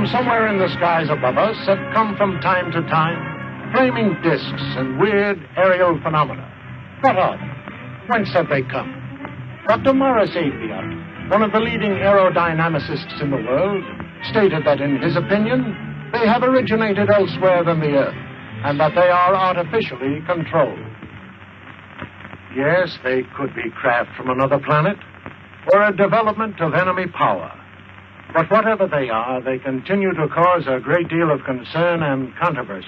From somewhere in the skies above us had come from time to time flaming discs and weird aerial phenomena. What are they? Whence have they come? Dr. Morris Apiot, one of the leading aerodynamicists in the world, stated that in his opinion, they have originated elsewhere than the Earth, and that they are artificially controlled. Yes, they could be craft from another planet, or a development of enemy power. But whatever they are, they continue to cause a great deal of concern and controversy.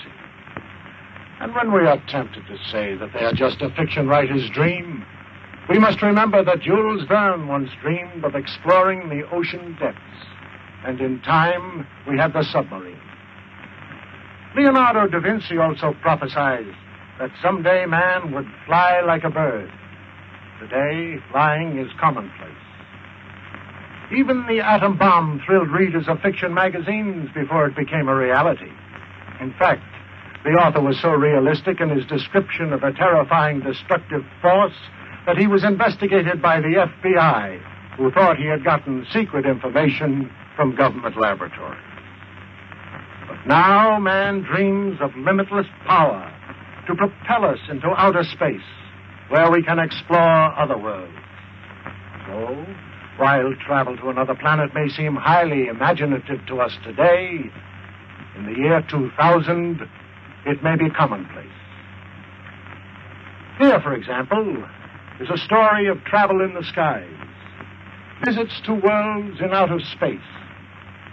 And when we are tempted to say that they are just a fiction writer's dream, we must remember that Jules Verne once dreamed of exploring the ocean depths, and in time we had the submarine. Leonardo da Vinci also prophesied that someday man would fly like a bird. Today, flying is commonplace. Even the atom bomb thrilled readers of fiction magazines before it became a reality. In fact, the author was so realistic in his description of a terrifying destructive force that he was investigated by the FBI, who thought he had gotten secret information from government laboratories. But now man dreams of limitless power to propel us into outer space, where we can explore other worlds. So, while travel to another planet may seem highly imaginative to us today, in the year 2000, it may be commonplace. Here, for example, is a story of travel in the skies, visits to worlds in outer space,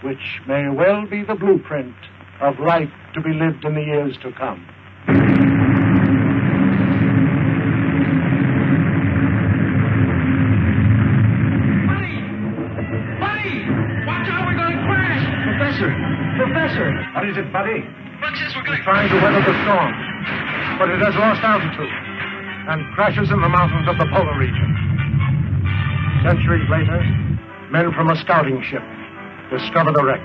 which may well be the blueprint of life to be lived in the years to come. Professor! What is it, Buddy? Look, says we're going... Trying to weather the storm, but it has lost altitude and crashes in the mountains of the polar region. Centuries later, men from a scouting ship discover the wreck.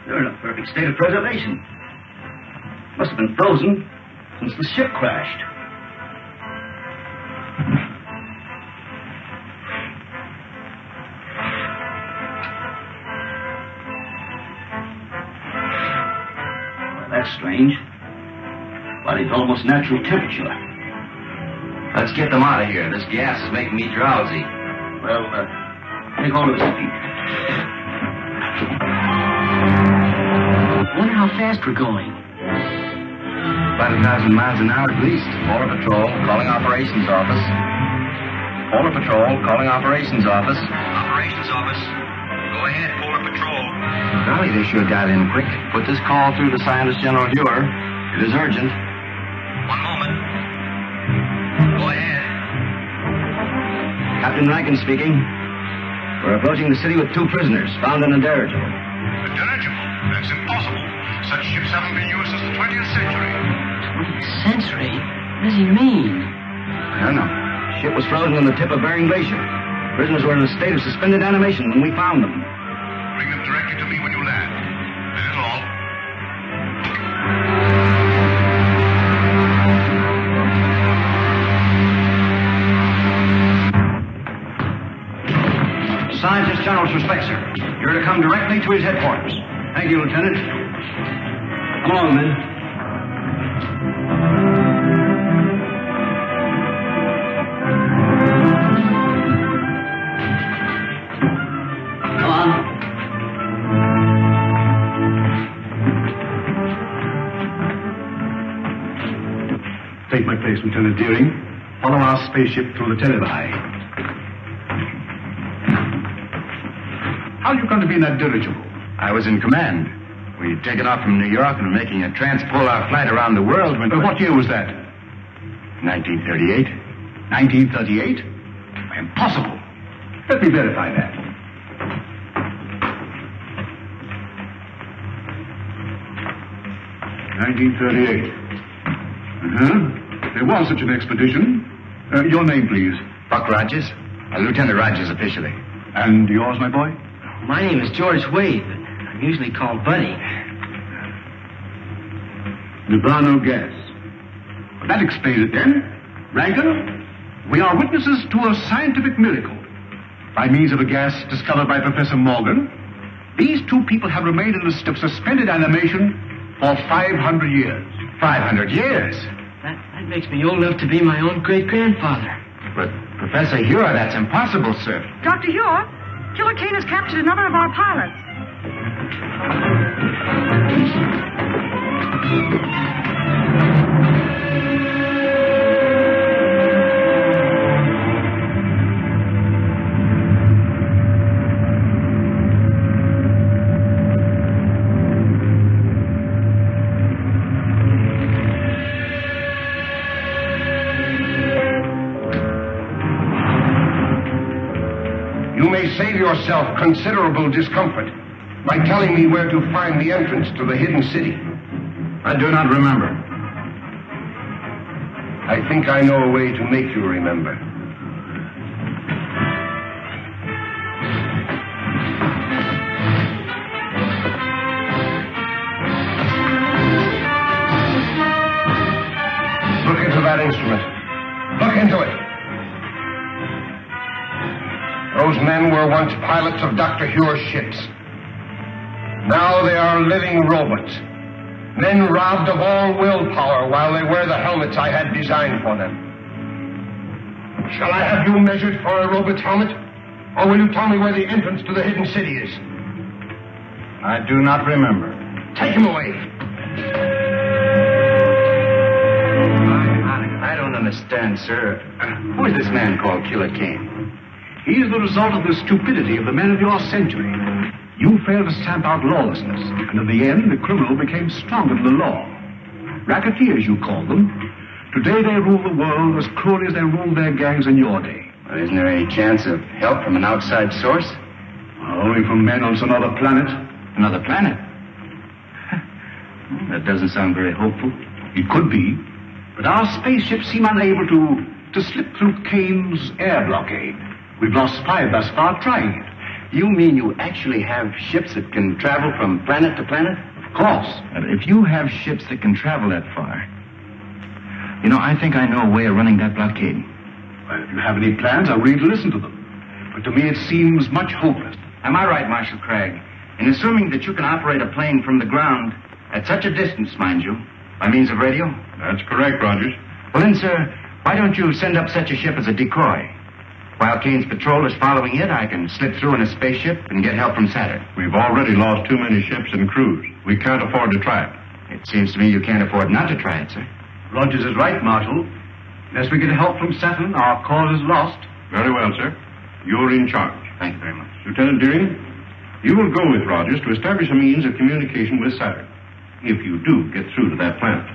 They're in a perfect state of preservation. Must have been frozen since the ship crashed. That's strange. Body's almost natural temperature. Let's get them out of here. This gas is making me drowsy. Well, take hold of his feet. Wonder how fast we're going. About 1,000 miles an hour at least. Polar Patrol, calling Operations Office. Polar Patrol, calling Operations Office. Operations Office. Go ahead, Polar Patrol. Golly, they sure got in quick. Put this call through the Scientist General Viewer. It is urgent. One moment. Go ahead. Captain Rankin speaking. We're approaching the city with 2 prisoners found in a dirigible. A dirigible? That's impossible. Such ships haven't been used since the 20th century. 20th century? What does he mean? I don't know. The ship was frozen on the tip of Bering Glacier. Prisoners were in a state of suspended animation when we found them. Bring them directly to me when you land. That is all. Scientist General's respect, sir. You're to come directly to his headquarters. Thank you, Lieutenant. Come along, men. Come on. Take my place, Lieutenant Deering. Follow our spaceship through the televi. How are you going to be in that dirigible? I was in command. We'd taken off from New York and were making a transpolar flight around the world when... What year was that? 1938. 1938? Impossible. Let me verify that. (1938). There was such an expedition. Your name, please. Buck Rogers. Lieutenant Rogers officially. And yours, my boy? My name is George Wade, but I'm usually called Buddy. Nirvana gas. Well, that explains it then. Rankin, we are witnesses to a scientific miracle. By means of a gas discovered by Professor Morgan, these two people have remained in a state of suspended animation for 500 years. 500 years? That makes me old enough to be my own great-grandfather. But, Professor Hure, that's impossible, sir. Dr. Hure, Killer Kane has captured another of our pilots. You may save yourself considerable discomfort by telling me where to find the entrance to the hidden city. I do not remember. I think I know a way to make you remember. Look into that instrument. Look into it. Those men were once pilots of Dr. Hure's ships. Now they are living robots. Men robbed of all willpower while they wear the helmets I had designed for them. Shall I have you measured for a robot's helmet? Or will you tell me where the entrance to the hidden city is? I do not remember. Take him away. I don't understand, sir. Who is this man called Killer Kane? He is the result of the stupidity of the men of your century. You failed to stamp out lawlessness, and in the end, the criminal became stronger than the law. Racketeers, you call them. Today, they rule the world as cruelly as they ruled their gangs in your day. Well, isn't there any chance of help from an outside source? Only from men on some other planet. Another planet? That doesn't sound very hopeful. It could be, but our spaceships seem unable to slip through Kane's air blockade. We've lost 5 thus far trying it. You mean you actually have ships that can travel from planet to planet? Of course. And if you have ships that can travel that far, I think I know a way of running that blockade. Well, if you have any plans, I'm ready to listen to them. But to me, it seems much hopeless. Am I right, Marshal Craig, in assuming that you can operate a plane from the ground at such a distance, mind you, by means of radio? That's correct, Rogers. Well then, sir, why don't you send up such a ship as a decoy? While Kane's patrol is following it, I can slip through in a spaceship and get help from Saturn. We've already lost too many ships and crews. We can't afford to try it. It seems to me you can't afford not to try it, sir. Rogers is right, Marshal. Unless we get help from Saturn, our cause is lost. Very well, sir. You're in charge. Thank you very much. Lieutenant Deering, you will go with Rogers to establish a means of communication with Saturn, if you do get through to that planet.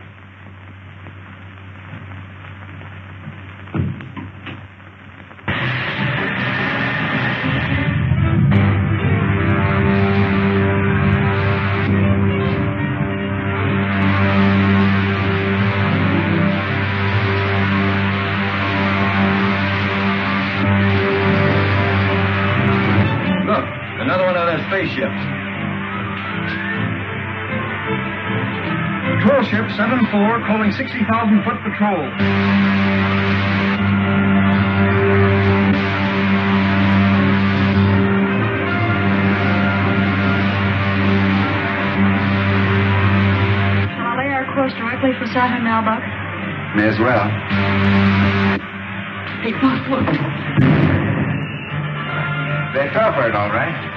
Spaceships. Patrol ship 7-4 calling 60,000-foot patrol. Shall I lay our course directly for Saturn now, Buck? May as well. Hey, Buck, look. They fell for it, all right.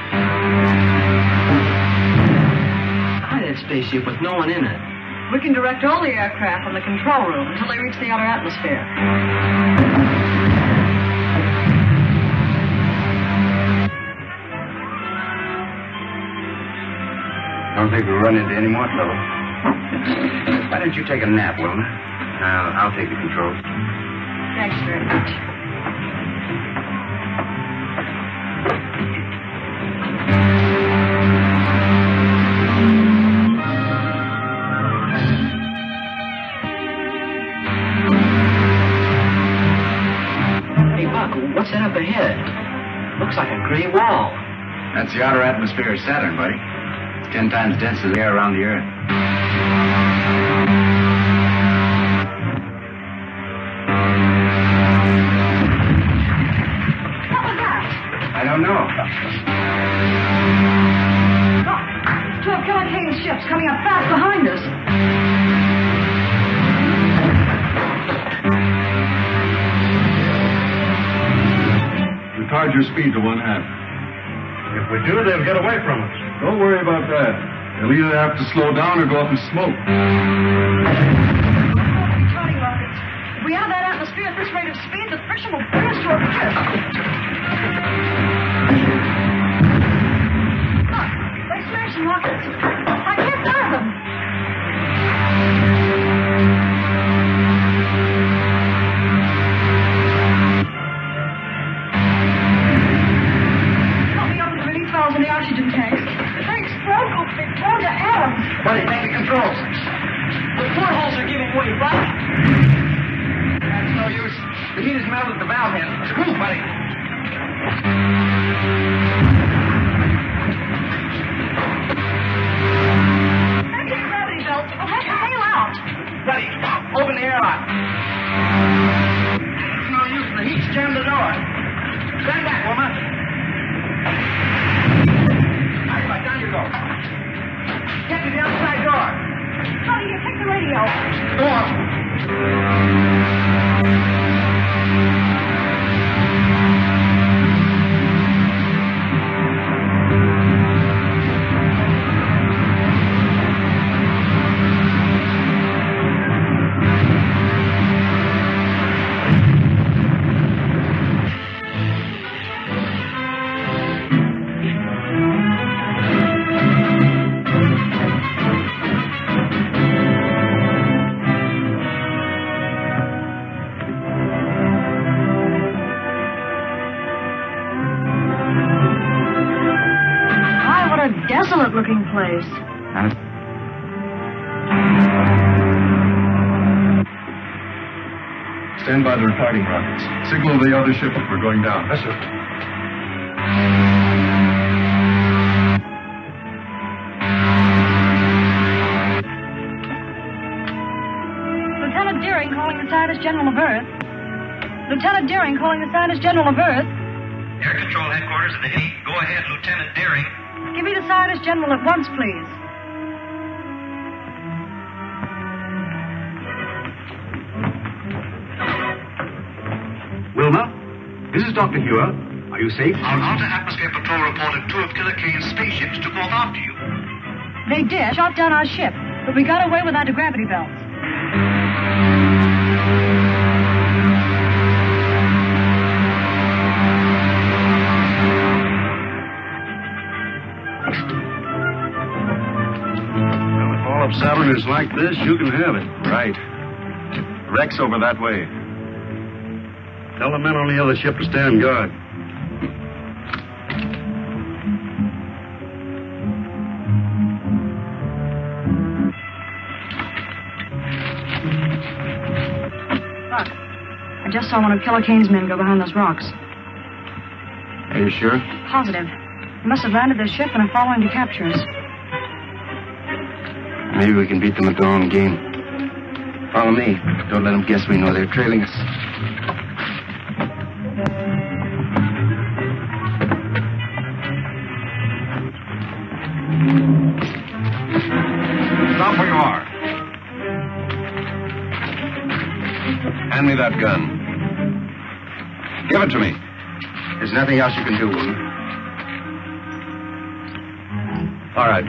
Try that spaceship with no one in it. We can direct all the aircraft from the control room until they reach the outer atmosphere. Don't think we'll run into any more trouble. Why don't you take a nap, Wilma? I'll take the controls. Thanks very much. What's that up ahead? Looks like a gray wall. That's the outer atmosphere of Saturn, buddy. It's 10 times denser than the air around the Earth. don't know. Look, two of Killer Kane's ships coming up fast behind us. Retard your speed to 1/2. If we do, they'll get away from us. Don't worry about that. They'll either have to slow down or go up in smoke. Returning rockets. If we enter that atmosphere at this rate of speed, the friction will bring us to a cliff. Look, they smashed some rockets. I can't fire them. Help me open the release valves in the oxygen tanks. If they explode, we'll be blown to atoms. Buddy, take the controls. The portholes are giving way, right? That's no use. The heat has melted the valve in. Move, buddy. Anti-gravity belts will have to bail out. Buddy, open the airlock. It's no use. The heat's jammed the door. Stand back, woman. Right, down you go. Get to the outside door. Honey, you take the radio. Go on. Desolate-looking place. Stand by the retarding rockets. Signal the other ship if we're going down. Yes, sir. Lieutenant Deering calling the Scientist General of Earth. Lieutenant Deering calling the Scientist General of Earth. Air Control Headquarters at the Navy. Go ahead, Lieutenant Deering. Give me the Scientist General at once, please. Wilma, this is Dr. Hewer. Are you safe? Our Outer Atmosphere Patrol reported two of Killer Kane's spaceships took off after you. They did. Shot down our ship, but we got away with anti-gravity belts. If Saturn is like this, you can have it. Right. Wreck's over that way. Tell the men on the other ship to stand guard. Look, I just saw one of Killer Kane's men go behind those rocks. Are you sure? Positive. They must have landed their ship and are following to capture us. Maybe we can beat them at their own game. Follow me. Don't let them guess we know they're trailing us. Stop where you are. Hand me that gun. Give it to me. There's nothing else you can do, Wilma. All right.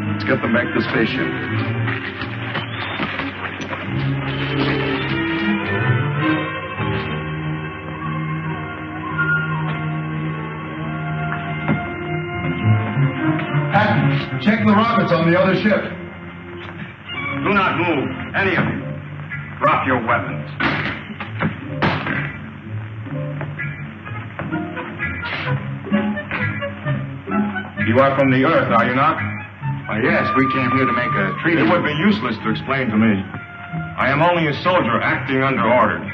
Let's get them back to the spaceship. Patton, check the rockets on the other ship. Do not move, any of you. Drop your weapons. You are from the Earth, are you not? Yes, we came here to make a treaty. It would be useless to explain to me. I am only a soldier acting under orders.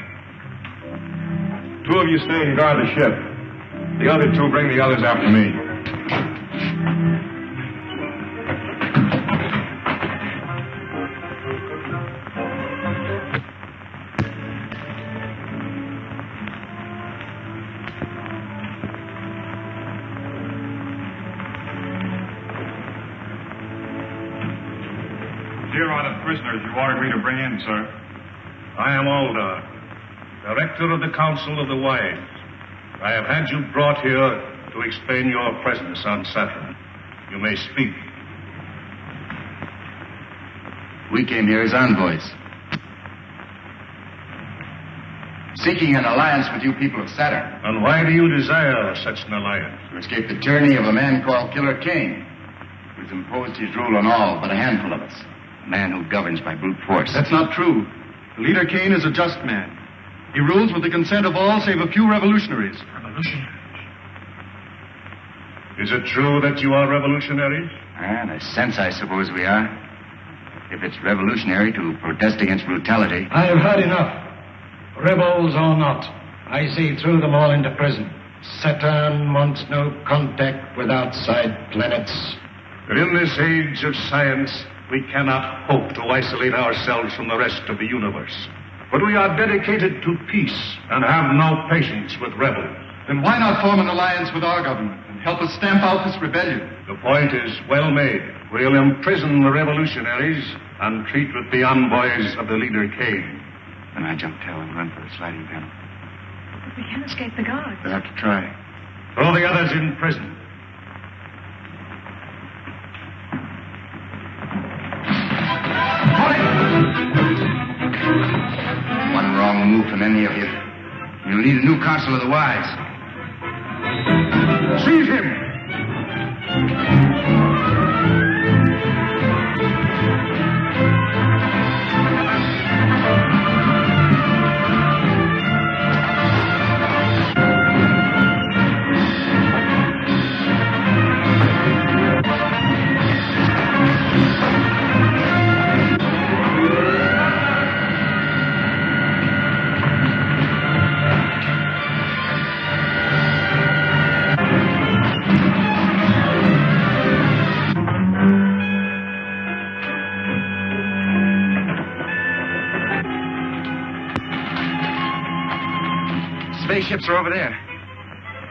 Two of you stay and guard the ship. The other two bring the others after me. are the prisoners you ordered me to bring in, sir? I am Aldar, Director of the Council of the Wise. I have had you brought here to explain your presence on Saturn. You may speak. We came here as envoys, seeking an alliance with you people of Saturn. And why do you desire such an alliance? To escape the tyranny of a man called Killer Kane, who's imposed his rule on all but a handful of us. A man who governs by brute force. That's not true. The leader Kane is a just man. He rules with the consent of all save a few revolutionaries. Revolutionaries? Is it true that you are revolutionaries? In a sense, I suppose we are. If it's revolutionary to protest against brutality. I have had enough. Rebels or not, I see through them all into prison. Saturn wants no contact with outside planets. But in this age of science, we cannot hope to isolate ourselves from the rest of the universe. But we are dedicated to peace and have no patience with rebels. Then why not form an alliance with our government and help us stamp out this rebellion? The point is well made. We'll imprison the revolutionaries and treat with the envoys of the leader Kane. Then I jump tail and run for the sliding panel. But we can't escape the guards. We'll have to try. Throw the others in prison. One wrong move from any of you, you'll need a new Council of the Wise. Seize him! Spaceships are over there.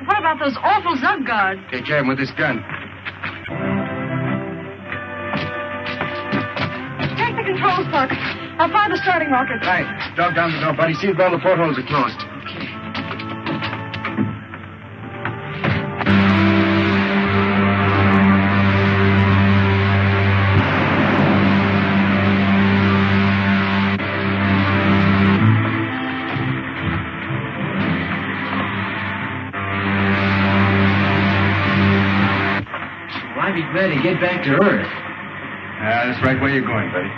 What about those awful Zug guards? Take care of them with this gun. Take the controls, Buck. I'll fire the starting rocket. Right. Dog down the door, buddy. See if all the portholes are closed. Okay. I'd be glad to get back to Earth. That's right where you're going, buddy.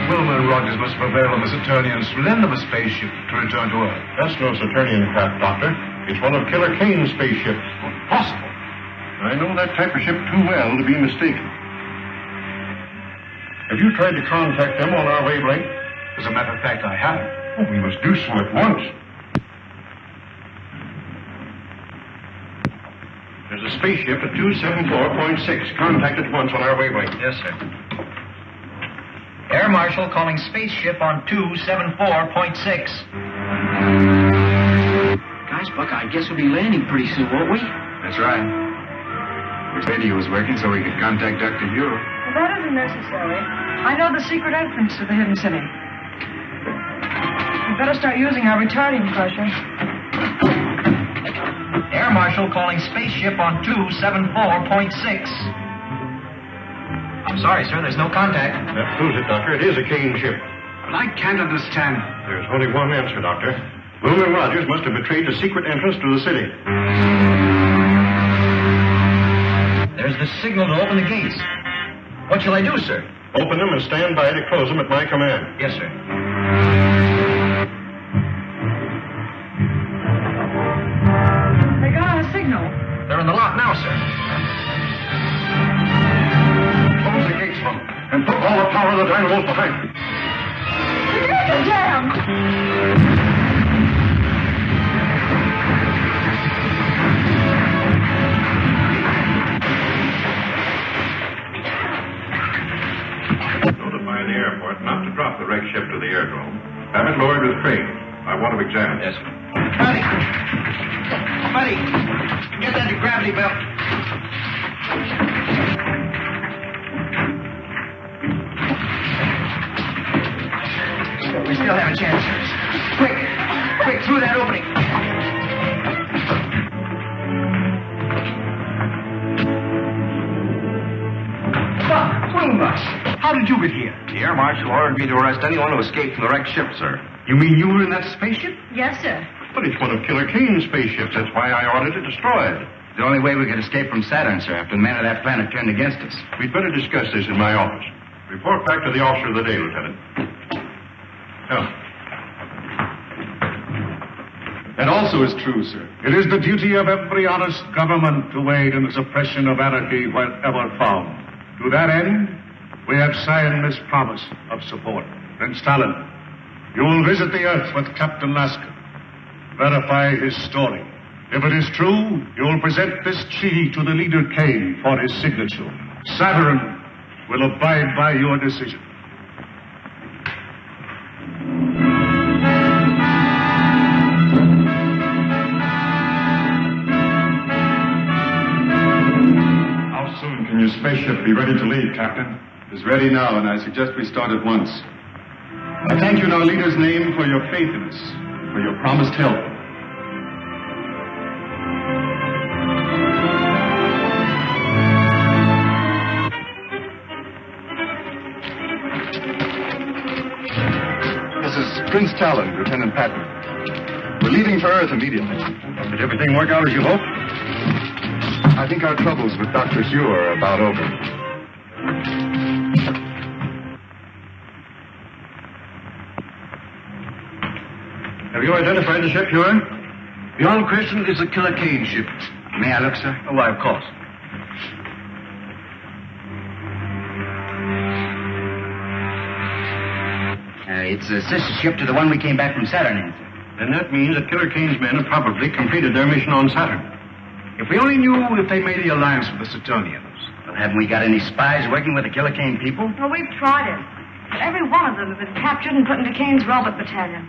Wilma and Rogers must prevail on the Saturnians to lend them a spaceship to return to Earth. That's no Saturnian craft, Doctor. It's one of Killer Kane's spaceships. Impossible. I know that type of ship too well to be mistaken. Have you tried to contact them on our wavelength? As a matter of fact, I have. Oh, we must do so at once. There's a spaceship at 274.6. Contact at once on our wavelength. Yes, sir. Air Marshal calling spaceship on 274.6. Gosh, Buck, I guess we'll be landing pretty soon, won't we? That's right. Wish radio was working so we could contact Dr. Hugh. Well, that isn't necessary. I know the secret entrance to the hidden city. We'd better start using our retarding pressure. Air Marshal calling spaceship on 274.6. I'm sorry, sir, there's no contact. That proves it, Doctor. It is a Kane ship. But I can't understand. There's only one answer, Doctor. Boone and Rogers must have betrayed the secret entrance to the city. There's the signal to open the gates. What shall I do, sir? Open them and stand by to close them at my command. Yes, sir. They got our signal. They're in the lock now, sir. Close the gates from them and put all the power of the dynamos behind them. The gates are jammed. Notify the airport not to drop the wreck ship to the the airdrome. Have it lowered with crane. I want to examine it. Yes, sir. Buddy, get that gravity belt. We still have a chance. Quick, through that opening. How did you get here? The air marshal ordered me to arrest anyone who escaped from the wrecked ship, sir. You mean you were in that spaceship? Yes, sir. But it's one of Killer Kane's spaceships. That's why I ordered it destroyed. The only way we could escape from Saturn, sir, after the men of that planet turned against us. We'd better discuss this in my office. Report back to the officer of the day, Lieutenant. Now. That also is true, sir. It is the duty of every honest government to aid in the suppression of anarchy wherever found. To that end, we have signed this promise of support. Prince Talon, you will visit the Earth with Captain Lasker. Verify his story. If it is true, you will present this treaty to the leader Kane for his signature. Saturn will abide by your decision. How soon can your spaceship be ready to leave, Captain? It's ready now, and I suggest we start at once. I thank you in our leader's name for your faith in us, for your promised help. This is Prince Talon, Lieutenant Patton. We're leaving for Earth immediately. Did everything work out as you hoped? I think our troubles with Dr. Hugh are about over. Have you identified the ship, Huron? Beyond question, it's a Killer Kane ship. May I look, sir? Oh, why, of course. It's a sister ship to the one we came back from Saturn in, sir. Then that means that Killer Kane's men have probably completed their mission on Saturn. If we only knew if they made the alliance with the Saturnians. Well, haven't we got any spies working with the Killer Kane people? Well, we've tried it. But every one of them have been captured and put into Kane's robot battalion.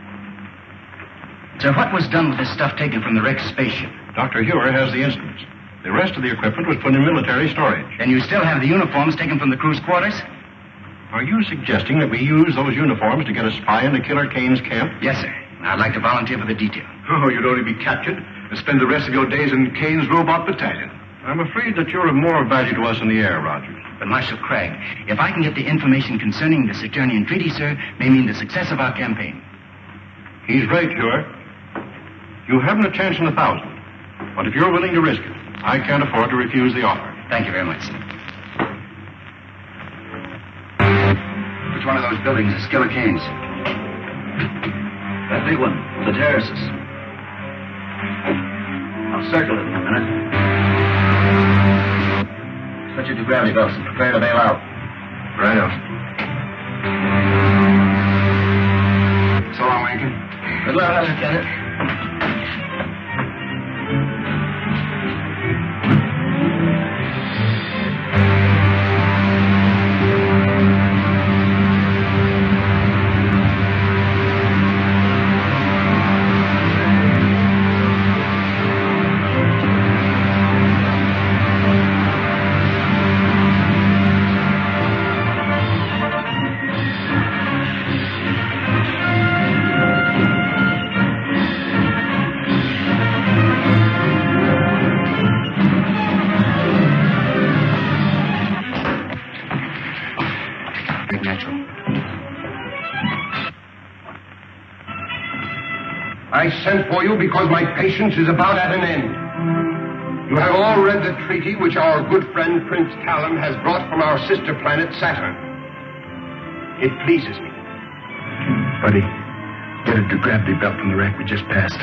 So what was done with this stuff taken from the wrecked spaceship? Dr. Hewer has the instruments. The rest of the equipment was put in military storage. Then you still have the uniforms taken from the crew's quarters? Are you suggesting that we use those uniforms to get a spy into Killer Kane's camp? Yes, sir. I'd like to volunteer for the detail. Oh, you'd only be captured and spend the rest of your days in Kane's robot battalion. I'm afraid that you're of more value to us in the air, Rogers. But, Marshal Craig, if I can get the information concerning the Saturnian treaty, sir, may mean the success of our campaign. He's right, Hewer. You haven't a chance in 1,000. But if you're willing to risk it, I can't afford to refuse the offer. Thank you very much, sir. Which one of those buildings is Killer Kane's? That big one, the terraces. I'll circle it in a minute. Switch it to gravity belts and prepare to bail out. Righto. So long, Lincoln. Good luck, Lieutenant. I sent for you because my patience is about at an end. You have all read the treaty which our good friend Prince Talon has brought from our sister planet Saturn. It pleases me. Buddy, get a gravity belt from the wreck we just passed.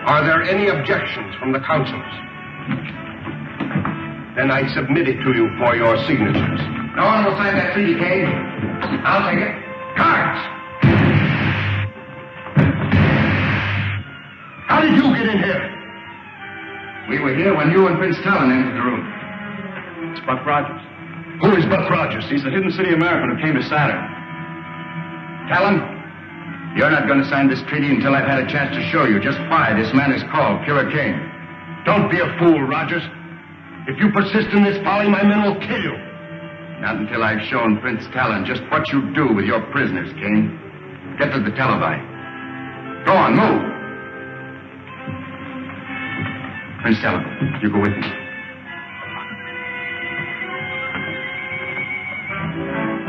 Are there any objections from the councils? Then I submit it to you for your signatures. No one will sign that treaty, Kane. I'll take it. Guards! How did you get in here? We were here when you and Prince Talon entered the room. It's Buck Rogers. Who is Buck Rogers? He's the Hidden City American who came to Saturn. Talon, you're not going to sign this treaty until I've had a chance to show you just why this man is called Killer Kane. Don't be a fool, Rogers. If you persist in this folly, my men will kill you. Not until I've shown Prince Talon just what you do with your prisoners, Kane. Get to the televi. Go on, move. Prince Talon, you go with me.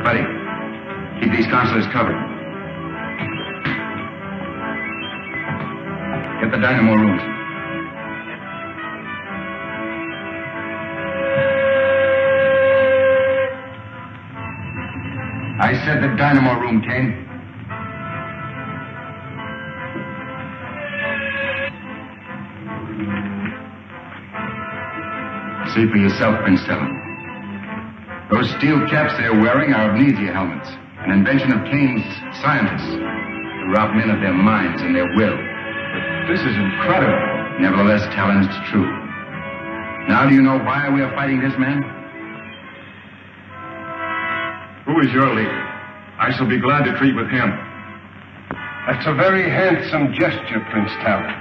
Buddy, keep these consulars covered. Get the dynamo rooms. I said the dynamo room, Kane. See for yourself, Prince Talon. Those steel caps they're wearing are amnesia helmets, an invention of Kane's scientists to rob men of their minds and their will. But this is incredible. Nevertheless, Talon, it's true. Now do you know why we are fighting this man? Who is your leader? I shall be glad to treat with him. That's a very handsome gesture, Prince Talon.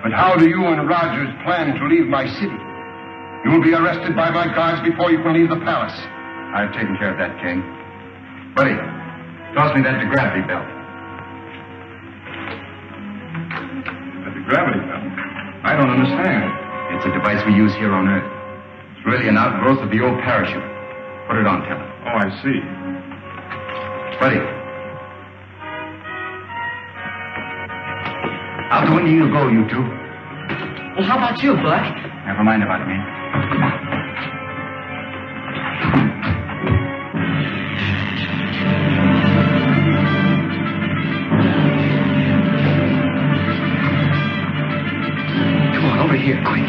But how do you and Rogers plan to leave my city? You will be arrested by my guards before you can leave the palace. I've taken care of that, King. Buddy, toss me that gravity belt. The gravity belt? I don't understand. It's a device we use here on Earth. It's really an outgrowth of the old parachute. Put it on, Talon. Oh, I see. Buddy. Out the window you go, you two. Well, how about you, Buck? Never mind about me. Come on, over here, quick.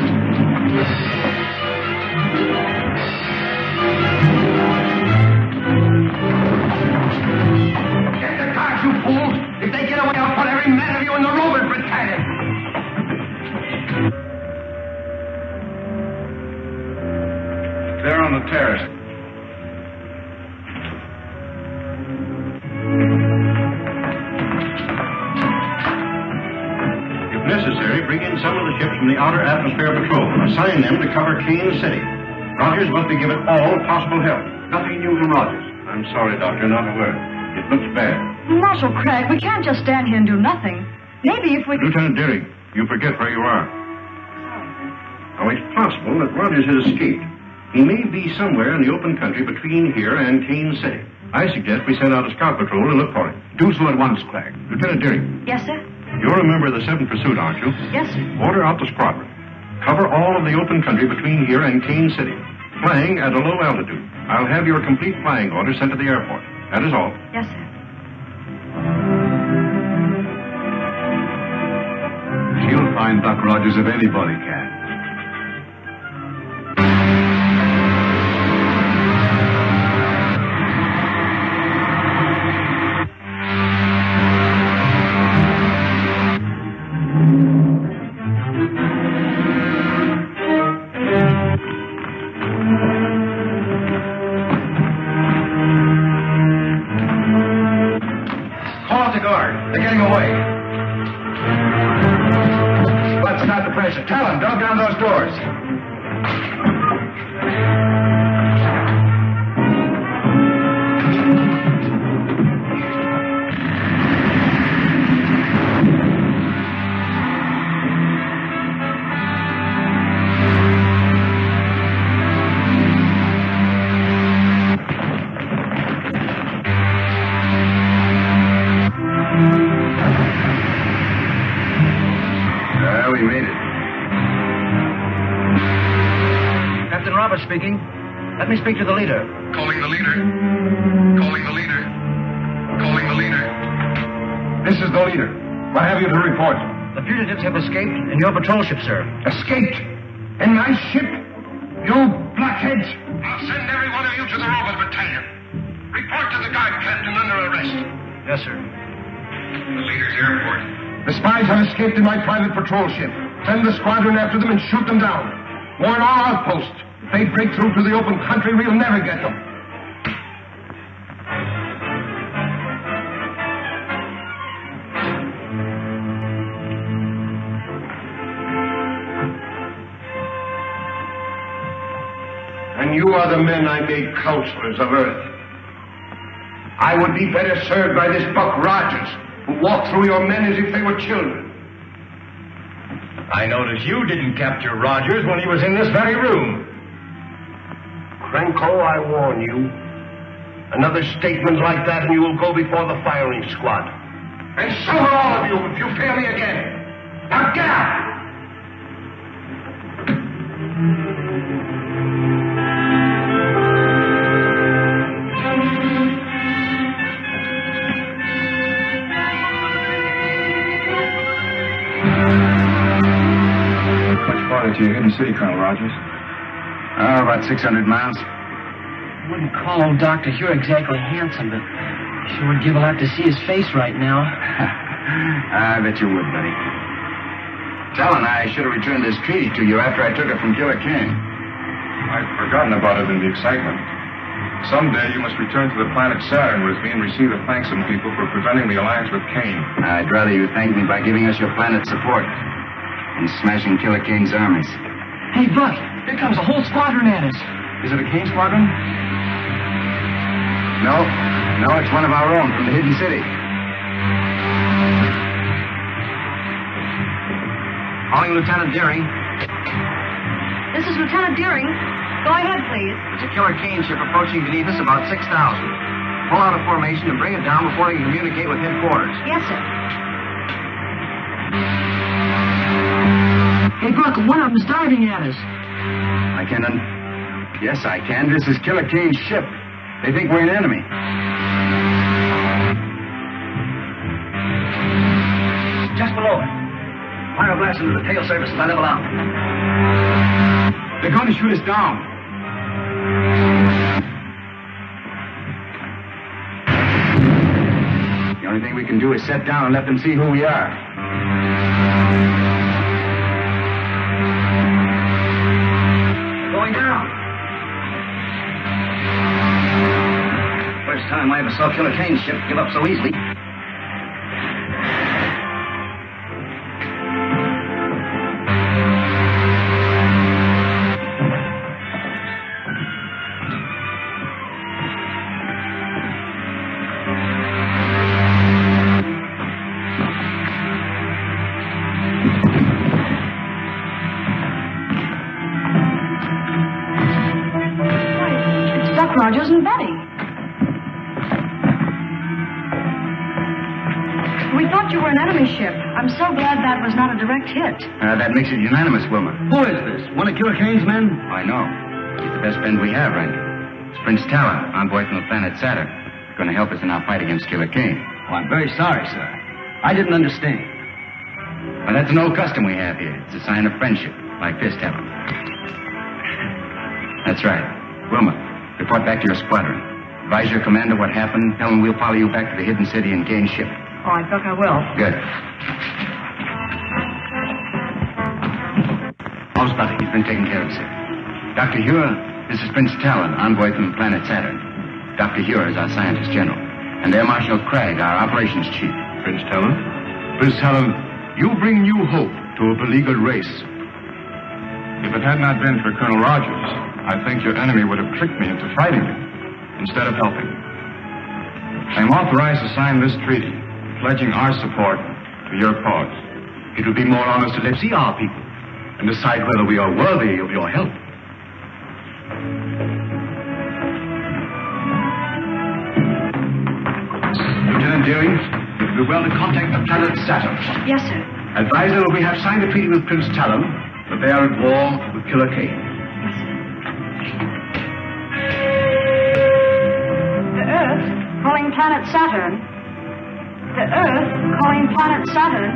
Get the cars, you fools! If they get away, I'll put every man of you in the Roman battalion! They're on the terrace. If necessary, bring in some of the ships from the Outer Atmosphere Patrol. Assign them to cover Kane City. Rogers must be given all possible help. Nothing new from Rogers. I'm sorry, Doctor, not a word. It looks bad. Marshal Craig, we can't just stand here and do nothing. Maybe if we... Lieutenant Deering, you forget where you are. Oh, it's possible that Rogers has escaped. He may be somewhere in the open country between here and Kane City. I suggest we send out a scout patrol to look for him. Do so at once, Craig. Lieutenant Deering. Yes, sir? You're a member of the 7th Pursuit, aren't you? Yes, sir. Order out the squadron. Cover all of the open country between here and Kane City. Flying at a low altitude. I'll have your complete flying orders sent to the airport. That is all. Yes, sir. She'll find Buck Rogers if anybody can. They're getting away. Let's start the pressure. Talon, drop down those doors. We made it. Captain Roberts speaking. Let me speak to the leader. Calling the leader. Calling the leader. Calling the leader. This is the leader. What have you to report? The fugitives have escaped in your patrol ship, sir. Escaped? In my ship? You blockheads! I'll send every one of you to the Roman battalion. Report to the guard captain under arrest. Yes, sir. The leader's airport. The spies have escaped in my private patrol ship. Send the squadron after them and shoot them down. Warn all outposts. If they break through to the open country, we'll never get them. And you are the men I made counselors of Earth. I would be better served by this Buck Rogers, who walked through your men as if they were children. I notice you didn't capture Rogers when he was in this very room. Krenko, I warn you. Another statement like that and you will go before the firing squad. And so will all of you if you fail me again. Now get out! To your hidden city, Colonel Rogers? Oh, about 600 miles. I wouldn't call old Dr. Hugh exactly handsome, but sure would give a lot to see his face right now. I bet you would, buddy. Talon, I should have returned this treaty to you after I took it from Killer Kane. I'd forgotten about it in the excitement. Someday you must return to the planet Saturn with me and receive the thanks of people for preventing the alliance with Kane. I'd rather you thank me by giving us your planet's support and smashing Killer Kane's armies. Hey, Buck, here comes a whole squadron at us. Is it a Kane squadron? No, it's one of our own from the hidden city. Calling Lieutenant Deering. This is Lieutenant Deering. Go ahead, please. There's a Killer Kane ship approaching beneath us about 6,000. Pull out a formation and bring it down before they can communicate with headquarters. Yes, sir. Hey, Buck, one of them's diving at us. I can. Yes, I can. This is Killer Kane's ship. They think we're an enemy. Just below it. Fire a blast into the tail surface as I level out. They're going to shoot us down. The only thing we can do is set down and let them see who we are. Going down. First time I ever saw Killer Kane's ship give up so easily. Rogers and Betty. We thought you were an enemy ship. I'm so glad that was not a direct hit. That makes it unanimous, Wilma. Who is this? One of Killer Kane's men? I know. He's the best friend we have, Randy. It's Prince Talon, envoy from the planet Saturn. Going to help us in our fight against Killer Kane. Oh, I'm very sorry, sir. I didn't understand. Well, that's an old custom we have here. It's a sign of friendship, like this, Talon. That's right. Wilma, report back to your squadron. Advise your commander what happened. Tell him we'll follow you back to the hidden city and Kane's ship. Oh, I think I will. Good. How's Buddy? He's been taken care of, sir. Dr. Hure, this is Prince Talon, envoy from the planet Saturn. Dr. Hure is our scientist general. And Air Marshal Craig, our operations chief. Prince Talon? Prince Talon, you bring new hope to a beleaguered race. If it had not been for Colonel Rogers, I think your enemy would have tricked me into fighting him instead of helping. I am authorized to sign this treaty, pledging our support to your cause. It would be more honest to let see our people and decide whether we are worthy of your help. Lieutenant Deering, it would be well to contact the planet Saturn. Yes, sir. Advise them that we have signed a treaty with Prince Talon, but they are at war with Killer Kane. Yes, sir. The Earth calling planet Saturn. The Earth calling planet Saturn.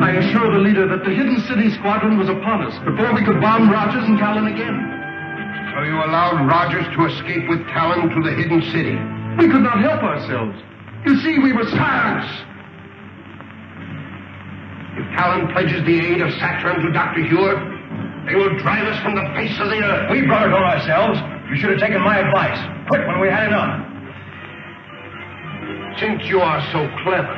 I assure the leader that the hidden city squadron was upon us before we could bomb Rogers and Talon again. So you allowed Rogers to escape with Talon to the hidden city? We could not help ourselves. You see, we were Silence! If Talon pledges the aid of Saturn to Dr. Hure, They will drive us from the face of the earth. We brought it on ourselves. You should have taken my advice. Quit when we had enough. Since you are so clever,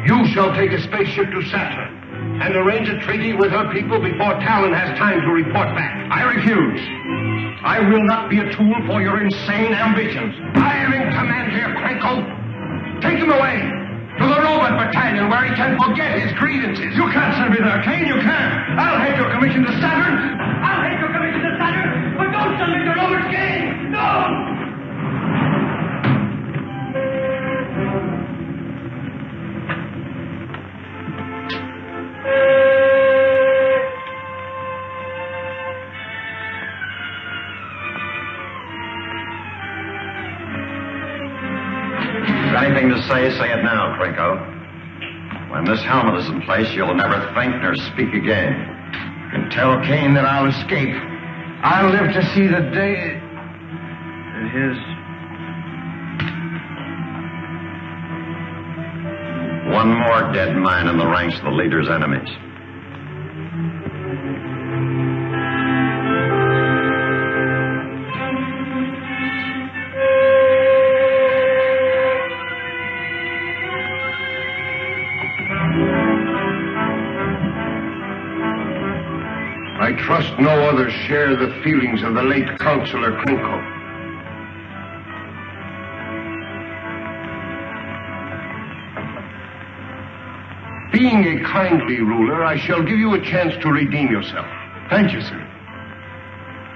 you shall take a spaceship to Saturn and arrange a treaty with her people before Talon has time to report back. I refuse. I will not be a tool for your insane ambitions. I am in command here, Cranko. Take him away to the robot battalion where he can forget his grievances. You can't send me there, Kane. You can't. I'll head your commission to Saturn. I'll head your commission to Saturn. But don't send me to Robert Kane. No! Anything to say it now, Crinko. When this helmet is in place, you'll never think nor speak again. You can tell Kane that I'll escape. I'll live to see the day that his... One more dead man in the ranks of the leader's enemies. I trust no others share the feelings of the late Counselor Crinko. Being a kindly ruler, I shall give you a chance to redeem yourself. Thank you, sir.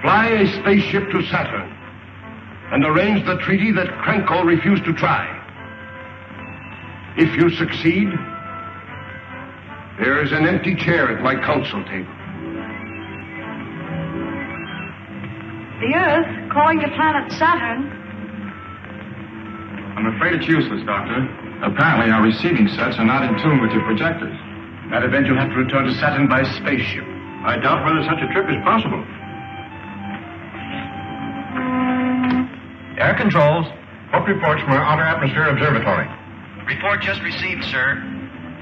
Fly a spaceship to Saturn and arrange the treaty that Cranko refused to try. If you succeed, there is an empty chair at my council table. The Earth, calling the planet Saturn. I'm afraid it's useless, Doctor. Apparently our receiving sets are not in tune with your projectors. In that event, you'll have to return to Saturn by spaceship. I doubt whether such a trip is possible. Air controls. What reports from our Outer Atmosphere Observatory? Report just received, sir.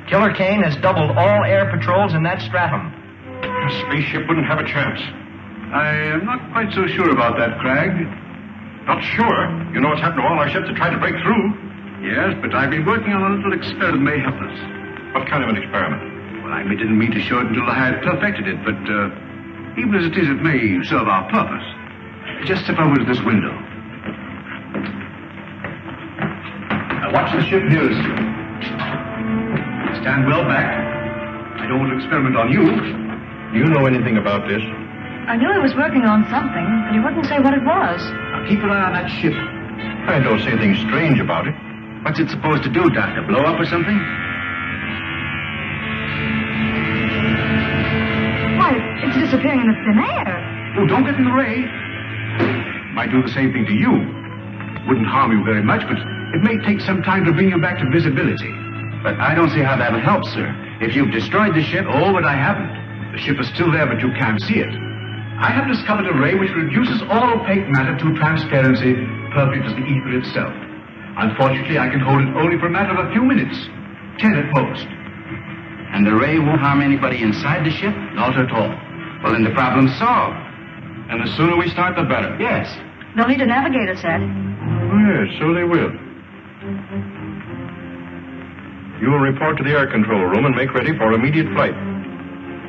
Killer Kane has doubled all air patrols in that stratum. A spaceship wouldn't have a chance. I am not quite so sure about that, Cragg. Not sure? You know what's happened to all our ships that tried to break through. Yes, but I've been working on a little experiment that may help us. What kind of an experiment? Well, I didn't mean to show it until I had perfected it, but even as it is, it may serve our purpose. Just step over to this window. Now watch the ship nearest you. Stand well back. I don't want to experiment on you. Do you know anything about this? I knew he was working on something, but he wouldn't say what it was. Now keep an eye on that ship. I don't see anything strange about it. What's it supposed to do, Doctor? Blow up or something? Why, it's disappearing in the thin air. Oh, don't get in the way. Might do the same thing to you. Wouldn't harm you very much, but it may take some time to bring you back to visibility. But I don't see how that'll help, sir. If you've destroyed the ship, but I haven't. The ship is still there, but you can't see it. I have discovered a ray which reduces all opaque matter to transparency, perfect as the ether itself. Unfortunately, I can hold it only for a matter of a few minutes. 10 at most. And the ray won't harm anybody inside the ship? Not at all. Well, then the problem's solved. And the sooner we start, the better. Yes. They'll need a navigator set. Oh, yes, so they will. You will report to the air control room and make ready for immediate flight.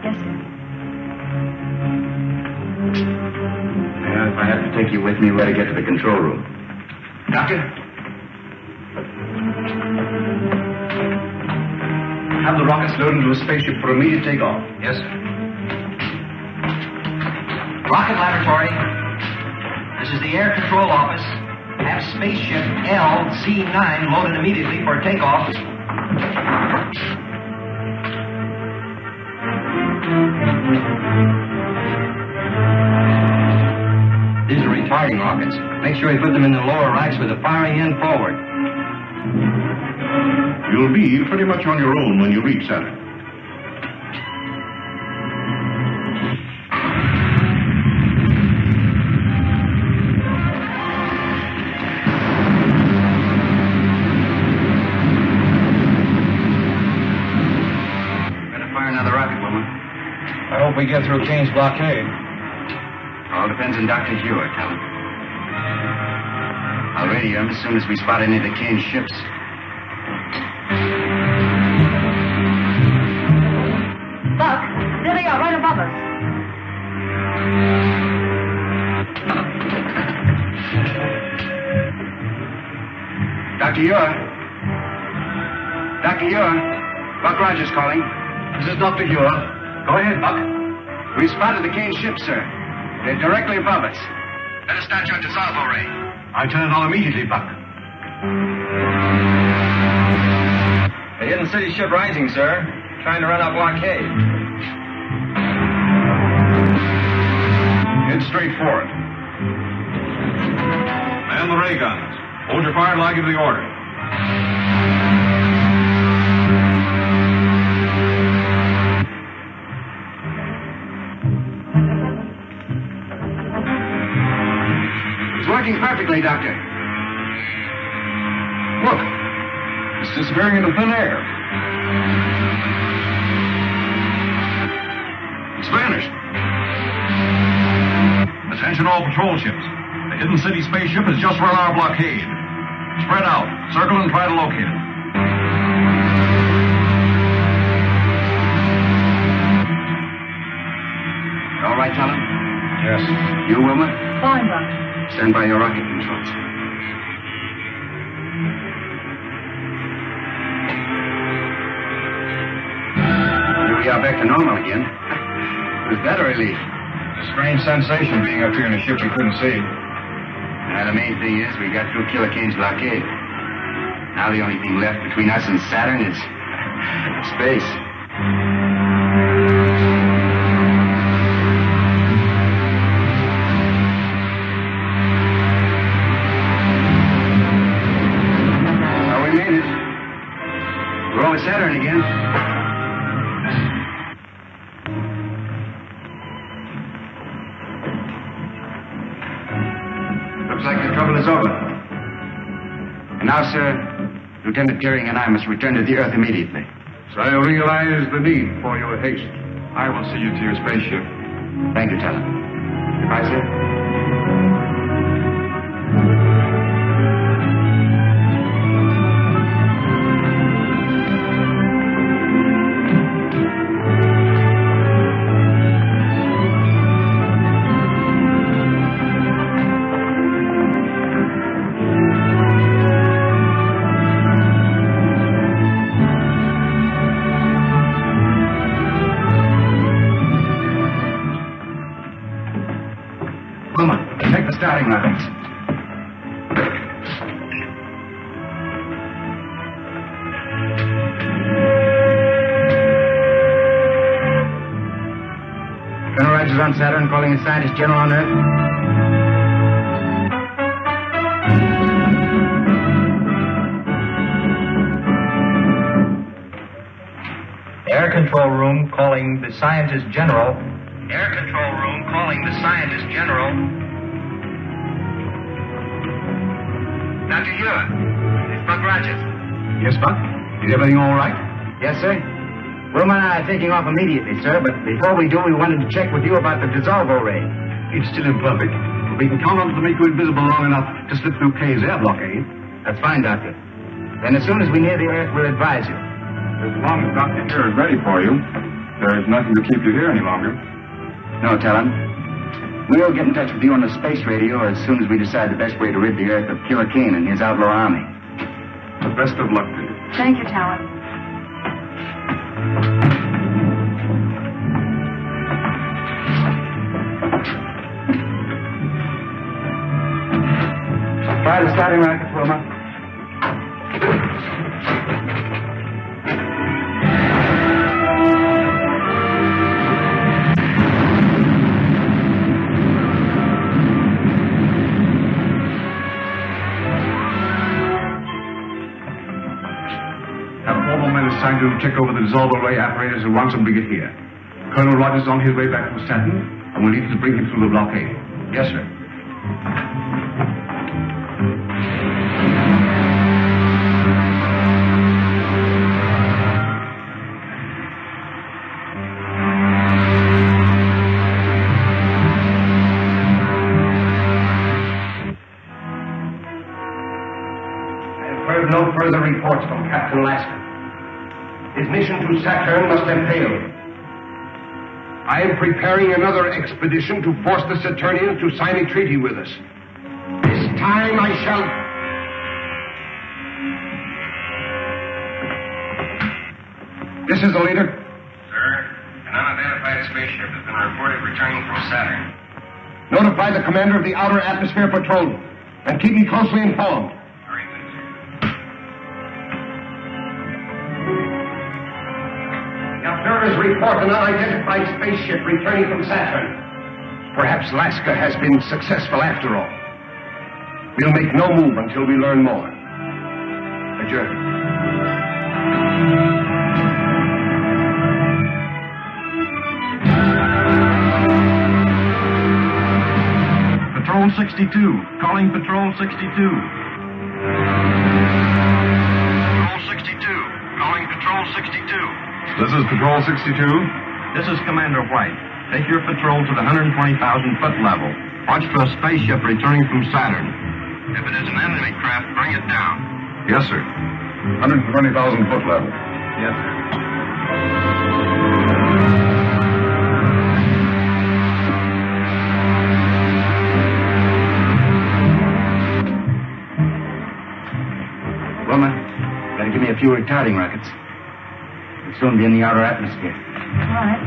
Yes, sir. If I have to take you with me, we ought to get to the control room. Doctor? Have the rockets loaded into a spaceship for immediate takeoff. Yes, sir. Rocket laboratory. This is the air control office. Have spaceship LZ9 loaded immediately for takeoff. These are retarding rockets. Make sure you put them in the lower racks with the firing end forward. You'll be pretty much on your own when you reach Saturn. Better fire another rocket, woman. I hope we get through Kane's blockade? All depends on Dr. Hewitt, Helen. I'll radio him as soon as we spot any of the Kane's ships. Buck, there they are, right above us. Dr. Ure? Dr. Ure? Buck Rogers calling. This is Dr. Ure. Go ahead, Buck. We spotted the Kane ships, sir. They're directly above us. Let us start your dissolvo ray. I turn it on immediately, Buck. The hidden city ship rising, sir. Trying to run our blockade. Head straight for it. Man the ray guns. Hold your fire till I give the order. It's working perfectly, Doctor. Look. It's disappearing into thin air. It's vanished. Attention all patrol ships. The hidden city spaceship has just run our blockade. Spread out. Circle and try to locate it. All right, Helen? Yes. You, Wilma? Fine, Buck. Stand by your rocket controls. Here we are back to normal again. Was that a relief? It's a strange sensation being up here in a ship we couldn't see. The main thing is we got through Killer Kane's blockade. Now the only thing left between us and Saturn is space. Well, we made it. We're over Saturn again. Looks like the trouble is over. And now, sir, Lieutenant Deering and I must return to the Earth immediately. So I realize the need for your haste. I will see you to your spaceship. Thank you, Teller. Goodbye, sir. Take the starting lines. Colonel Rogers on Saturn, calling the scientist general on Earth. Air control room calling the scientist general. Air control room calling the scientist general. Dr. Ure, it's Buck Rogers. Yes, Buck? Is everything all right? Yes, sir. Wilma and I are taking off immediately, sir, but before we do, we wanted to check with you about the dissolvo ray. It's still imperfect. We can count on it to make you invisible long enough to slip through Kay's air blockade. That's fine, Doctor. Then as soon as we near the Earth, we'll advise you. As long as Dr. Here is ready for you, there is nothing to keep you here any longer. No, Talon. We'll get in touch with you on the space radio as soon as we decide the best way to rid the Earth of Killer Kane and his outlaw army. The best of luck to you. Thank you, Talon. Try the starting rocket, Wilma. Assigned to check over the dissolver ray apparatus and once we get here. Colonel Rogers is on his way back from Stanton, and we'll need to bring him through the blockade. Yes, sir. Captain Lasker. His mission to Saturn must have failed. I am preparing another expedition to force the Saturnians to sign a treaty with us. This time I shall... This is the leader. Sir, an unidentified spaceship has been reported returning from Saturn. Notify the commander of the Outer Atmosphere Patrol and keep me closely informed. The observers report an unidentified spaceship returning from Saturn. Perhaps Lasker has been successful after all. We'll make no move until we learn more. Adjourn. Patrol 62. Calling Patrol 62. Patrol 62. Calling Patrol 62. This is Patrol 62. This is Commander White. Take your patrol to the 120,000-foot level. Watch for a spaceship returning from Saturn. If it is an enemy craft, bring it down. Yes, sir. 120,000-foot level. Yes, sir. Wilma, gotta give me a few retarding rockets. We'll soon be in the outer atmosphere. All right.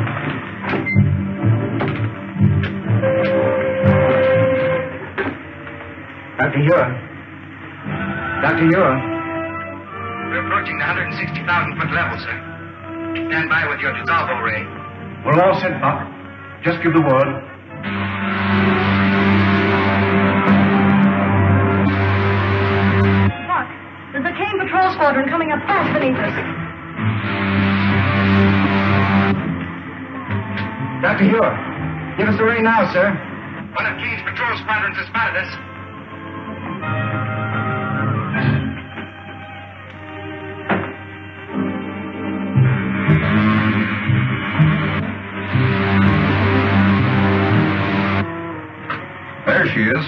Dr. Ura. Dr. Ura. We're approaching the 160,000-foot level, sir. Stand by with your dissolvo ray. We're all set, Buck. Just give the word. Buck, there's a Kane patrol squadron coming up fast beneath us. Dr. Ura, give us the ray now, sir. One of Kane's patrol squadrons has spotted us. There she is.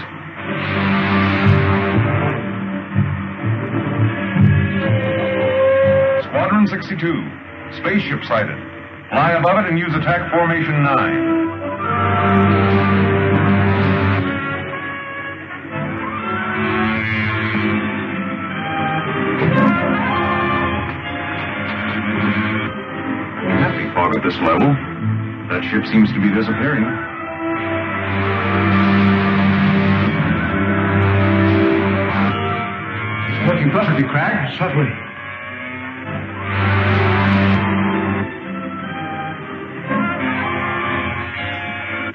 Squadron 62. Spaceship sighted. Fly above it and use attack formation 9. Heavy fog at this level. That ship seems to be disappearing. Working perfectly, Crag. Certainly.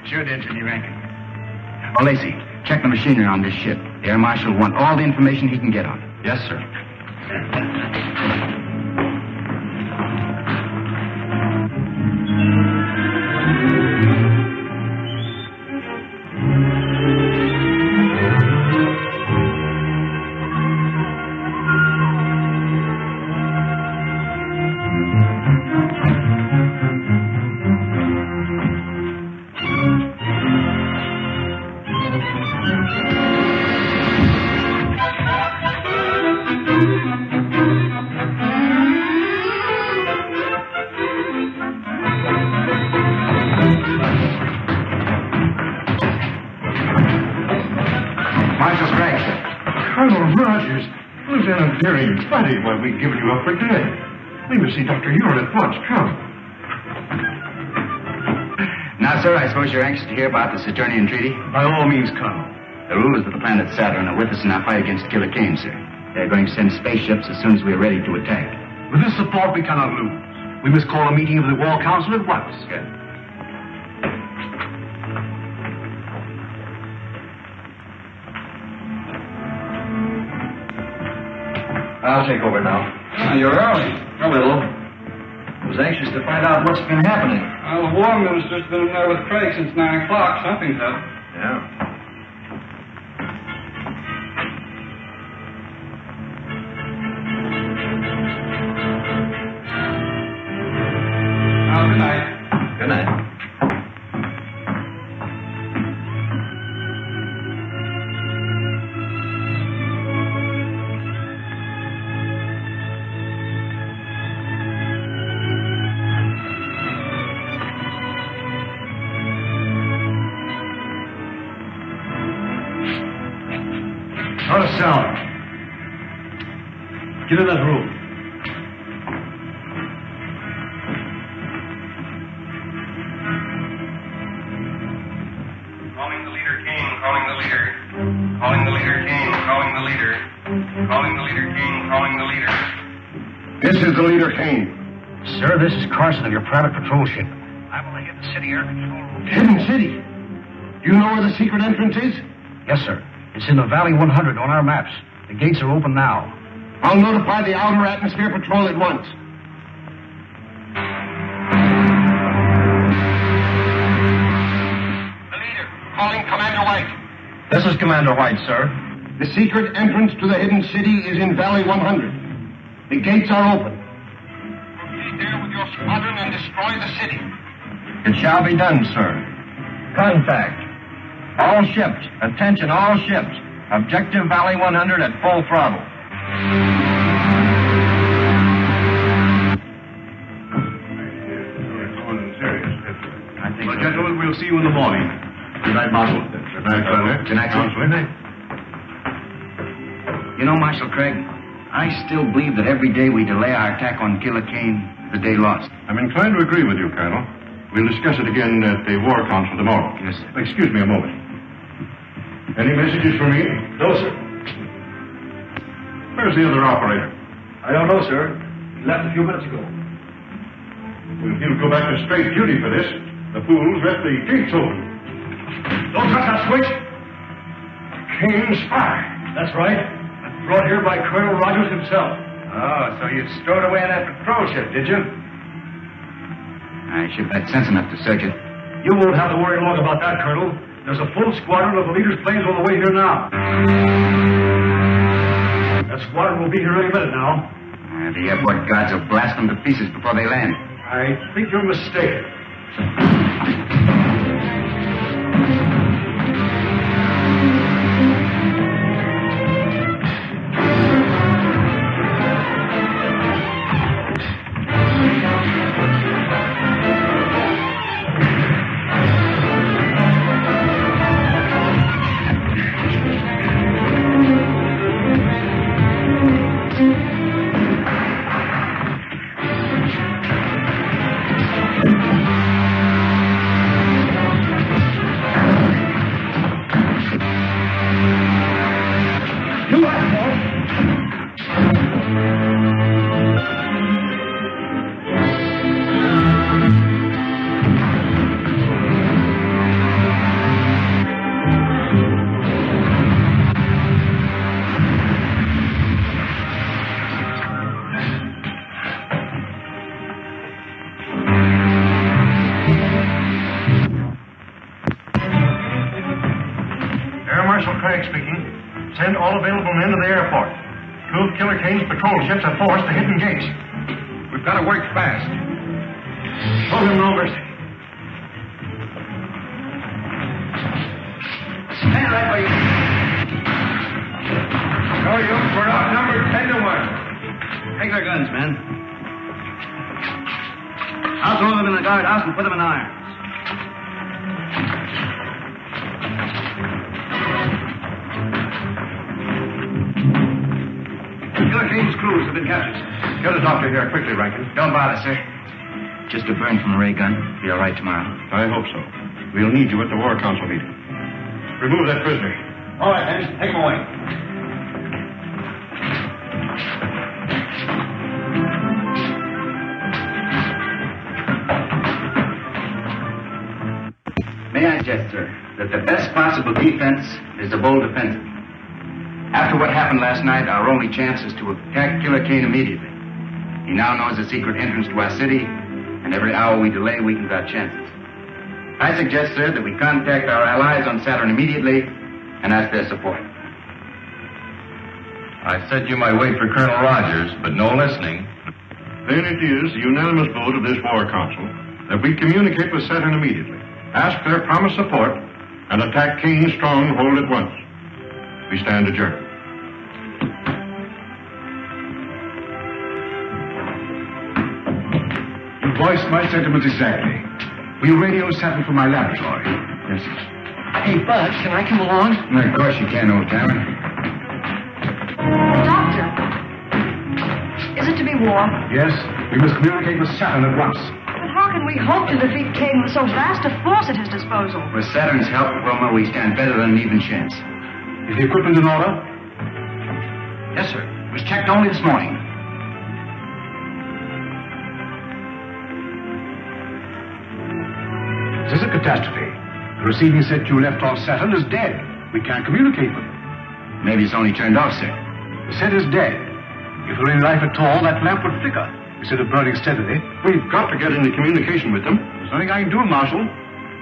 Sure did, Jimmy Rankin. Oh, Lacey, check the machinery on this ship. The Air Marshal will want all the information he can get on it. Yes, sir. Dearing, buddy, why we've given you up for dead. We must see Dr. Ura at once. Come. Now, sir, I suppose you're anxious to hear about the Saturnian Treaty? By all means, Colonel. The rulers of the planet Saturn are with us in our fight against Killer Kane, sir. They're going to send spaceships as soon as we're ready to attack. With this support, we cannot lose. We must call a meeting of the War Council at once. Good. I'll take over now. You're early. A little. I was anxious to find out what's been happening. Well, the War Minister's been in there with Craig since 9 o'clock. Something's up. Yeah. Good night. Good night. Get in that room. Calling the leader, King. Calling the leader. Calling the leader, King. Calling the leader. Calling the leader, King. Calling the leader. This is the leader, Kane. Sir, this is Carson of your private patrol ship. I'm on the Hidden City Air Control Room. Hidden City? You know where the secret entrance is? Yes, sir. It's in the Valley 100 on our maps. The gates are open now. I'll notify the Outer Atmosphere Patrol at once. The leader, calling Commander White. This is Commander White, sir. The secret entrance to the Hidden City is in Valley 100. The gates are open. Proceed there with your squadron and destroy the city. It shall be done, sir. Contact. All ships. Attention, all ships. Objective Valley 100 at full throttle. Well, gentlemen, we'll see you in the morning. Good night, Marshal. Good night, Colonel. Good night, Counsel. Good night. You know, Marshal Craig, I still believe that every day we delay our attack on Killer Kane is a day lost. I'm inclined to agree with you, Colonel. We'll discuss it again at the War Council tomorrow. Yes, sir. Excuse me a moment. Any messages for me? No, sir. Where's the other operator? I don't know, sir. He left a few minutes ago. Well, he'll go back to straight duty for this. The fools left the gates open. Don't touch that switch. Kane's spy. That's right. Brought here by Colonel Rogers himself. Oh, so you stowed away in that patrol ship, did you? I should have had sense enough to search it. You won't have to worry long about that, Colonel. There's a full squadron of the leader's planes on the way here now. That squadron will be here any minute now. The airport guards will blast them to pieces before they land. I think you're mistaken. Send all available men to the airport. Two of Killer Kane's patrol ships have forced the hidden gates. We've got to work fast. Show him no mercy. Stand right where you are. No, we're outnumbered 10 to 1. Take their guns, men. I'll throw them in the guardhouse and put them in irons. Killer Kane's crews have been captured. Get a doctor here quickly, Rankin. Don't bother, sir. Just a burn from a ray gun. Be all right tomorrow. I hope so. We'll need you at the War Council meeting. Remove that prisoner. All right, Henry. Take him away. May I suggest, sir, that the best possible defense is the bold offensive. After what happened last night, our only chance is to attack Killer Kane immediately. He now knows the secret entrance to our city, and every hour we delay weakens our chances. I suggest, sir, that we contact our allies on Saturn immediately and ask their support. I said you might wait for Colonel Rogers, but no listening. Then it is the unanimous vote of this War Council that we communicate with Saturn immediately, ask their promised support, and attack Kane's stronghold at once. We stand adjourned. You voiced my sentiments exactly. Will you radio Saturn from my laboratory? Yes, sir. Hey, Bud, can I come along? Of course you can, old timer. Doctor. war. Yes, we must communicate with Saturn at once. But how can we hope to defeat Kane with so vast a force at his disposal? With Saturn's help, Wilma, we stand better than an even chance. Is the equipment in order? Yes, sir. It was checked only this morning. This is a catastrophe. The receiving set you left off Saturn is dead. We can't communicate with it. Maybe it's only turned off, sir. The set is dead. If there were any life at all, that lamp would flicker instead of burning steadily. We've got to get into communication with them. There's nothing I can do, Marshal.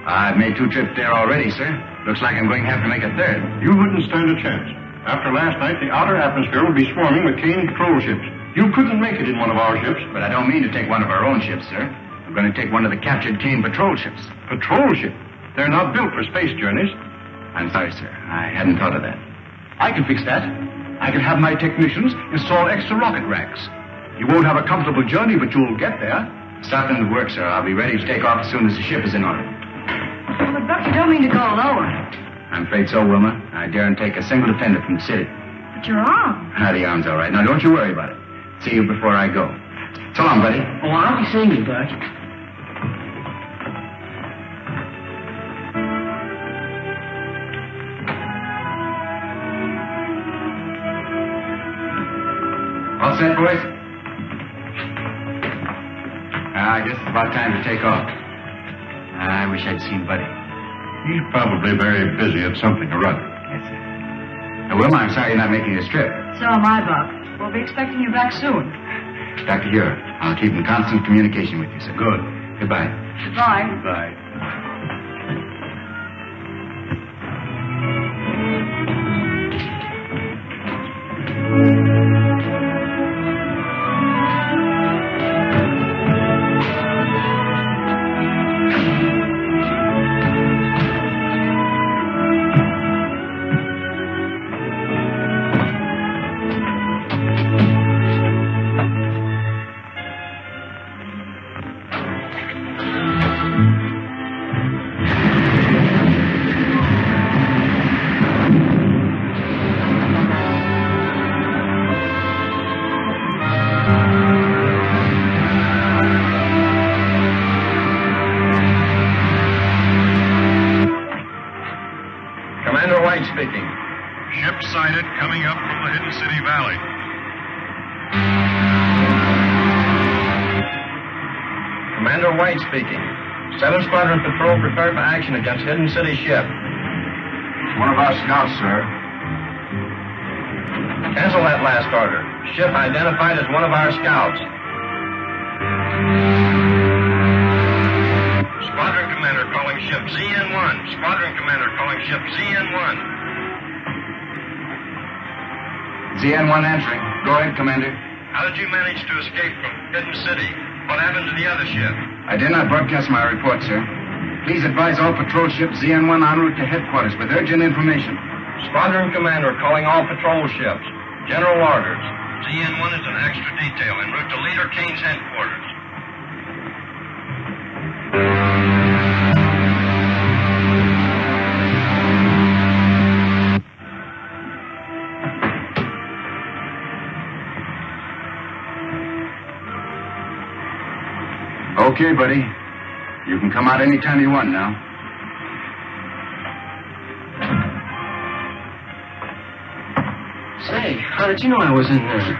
I've made 2 trips there already, sir. Looks like I'm going to have to make a 3rd. You wouldn't stand a chance. After last night, the outer atmosphere would be swarming with Kane patrol ships. You couldn't make it in one of our ships. But I don't mean to take one of our own ships, sir. I'm going to take one of the captured Kane patrol ships. Patrol ship? They're not built for space journeys. I'm sorry, sir. I hadn't thought of that. I can fix that. I can have my technicians install extra rocket racks. You won't have a comfortable journey, but you'll get there. Start them to work, sir. I'll be ready to take off as soon as the ship is in order. Well, but Buck, you don't mean to go alone. I'm afraid so, Wilma. I daren't take a single dependent from the city. But your arm. The arm's all right. Now, don't you worry about it. See you before I go. So long, buddy. Oh, I'll be seeing you, Buck. All set, boys? I guess it's about time to take off. I wish I'd seen Buddy. He's probably very busy at something or other. Yes, sir. Wilma, I'm sorry you're not making this trip. So am I, Buck. We'll be expecting you back soon. Dr. Huer, I'll keep in constant communication with you, sir. Good. Goodbye. Goodbye. Goodbye. Speaking. Ship sighted coming up from the Hidden City Valley. Commander White speaking. 7 Squadron Patrol prepared for action against Hidden City ship. One of our scouts, sir. Cancel that last order. Ship identified as one of our scouts. Squadron Commander calling ship ZN-1. Squadron Commander calling ship ZN-1. ZN-1 answering. Go ahead, Commander. How did you manage to escape from Hidden City? What happened to the other ship? I did not broadcast my report, sir. Please advise all patrol ships ZN-1 en route to headquarters with urgent information. Squadron Commander calling all patrol ships. General orders. ZN-1 is an extra detail en route to Leader Kane's headquarters. Okay, buddy. You can come out anytime you want now. Say, how did you know I was in there?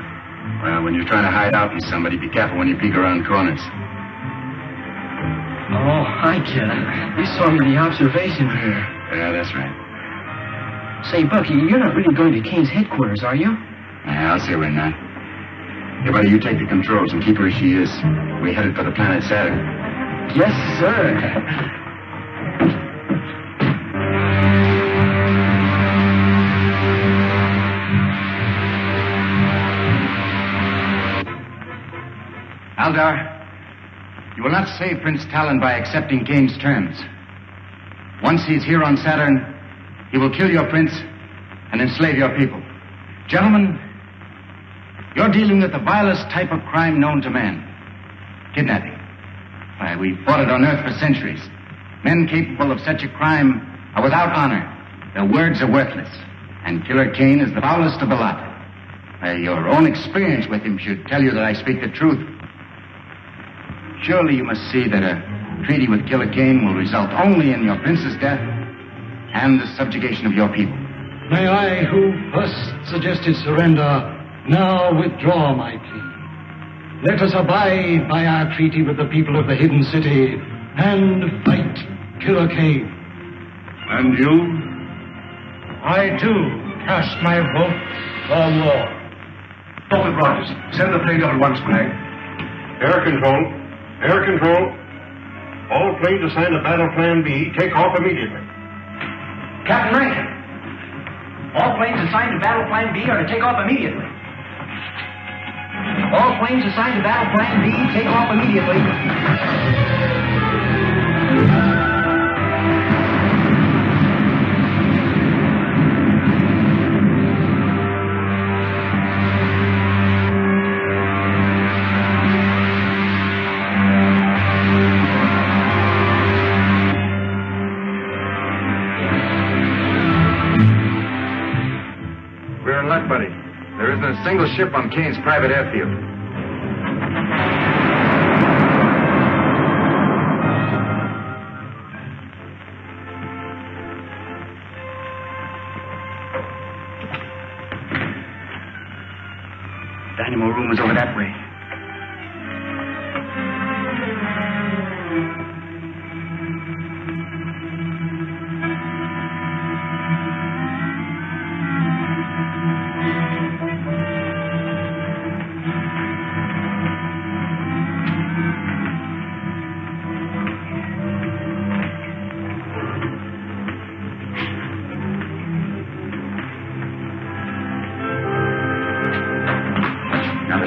Well, when you're trying to hide out from somebody, be careful when you peek around corners. Oh, I get it. You saw me in the observation mirror. Yeah, that's right. Say, Bucky, you're not really going to Kane's headquarters, are you? Yeah, I'll say we're not. Hey, buddy, you take the controls and keep her as she is. We headed for the planet Saturn. Yes, sir. Aldar, you will not save Prince Talon by accepting Kane's terms. Once he's here on Saturn, he will kill your prince and enslave your people. Gentlemen, you're dealing with the vilest type of crime known to man. Kidnapping. Why, we've fought it on Earth for centuries. Men capable of such a crime are without honor. Their words are worthless. And Killer Kane is the foulest of the lot. Your own experience with him should tell you that I speak the truth. Surely you must see that a treaty with Killer Kane will result only in your prince's death and the subjugation of your people. May I, who first suggested surrender, now withdraw my plea. Let us abide by our treaty with the people of the Hidden City and fight Killer Kane. And you? I, too, cast my vote for war. Dr. Rogers, send the plane up at once, Flag. Air control. Air control. All planes assigned to Battle Plan B, take off immediately. Captain Rankin, all planes assigned to Battle Plan B are to take off immediately. All planes assigned to Battle Plan B, take off immediately. We're in luck, buddy. There isn't a single ship on Kane's private airfield. Dynamo room is over that way.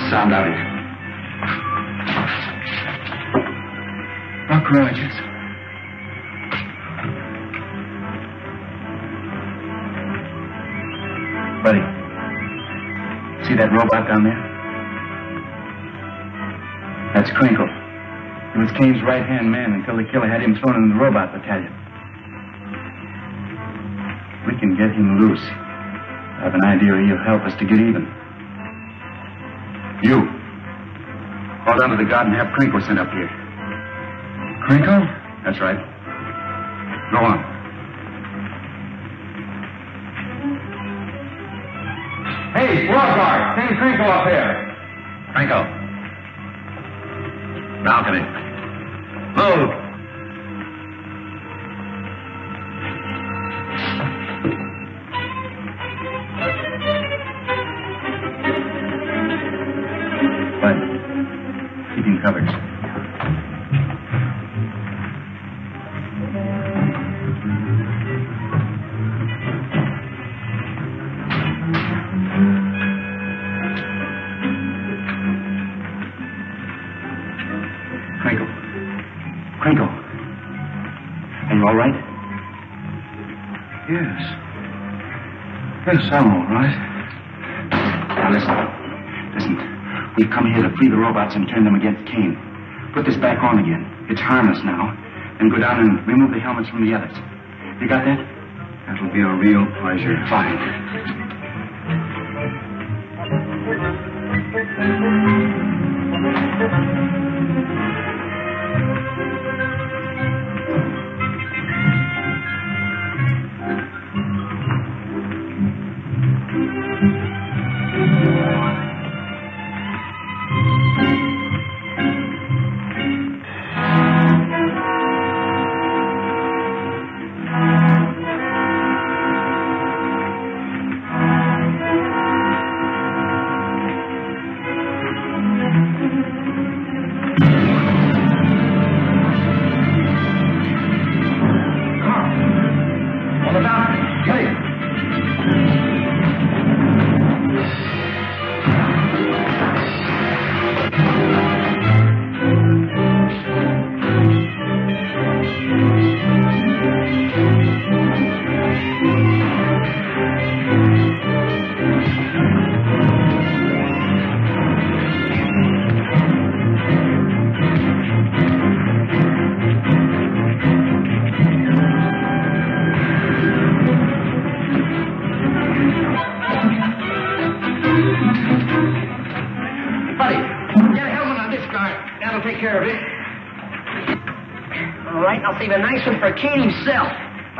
Sound out here. Rock Rogers. Buddy, see that robot down there? That's Crinkle. He was Kane's right-hand man until the killer had him thrown in the robot battalion. We can get him loose. I have an idea he'll help us to get even. You. Call down to the guard and have Crinkle sent up here. Crinkle? That's right. Go on. Hey, squad guard, send Crinkle up here. Crinkle. Balcony. Move. Keep him covered. Crinkle. Are you all right? Yes. Yes, I'm all right. Now listen. We've come here to free the robots and turn them against Kane. Put this back on again. It's harmless now. Then go down and remove the helmets from the others. You got that? That'll be a real pleasure. Fine. That'll take care of it. All right, I'll save a nice one for Kane himself.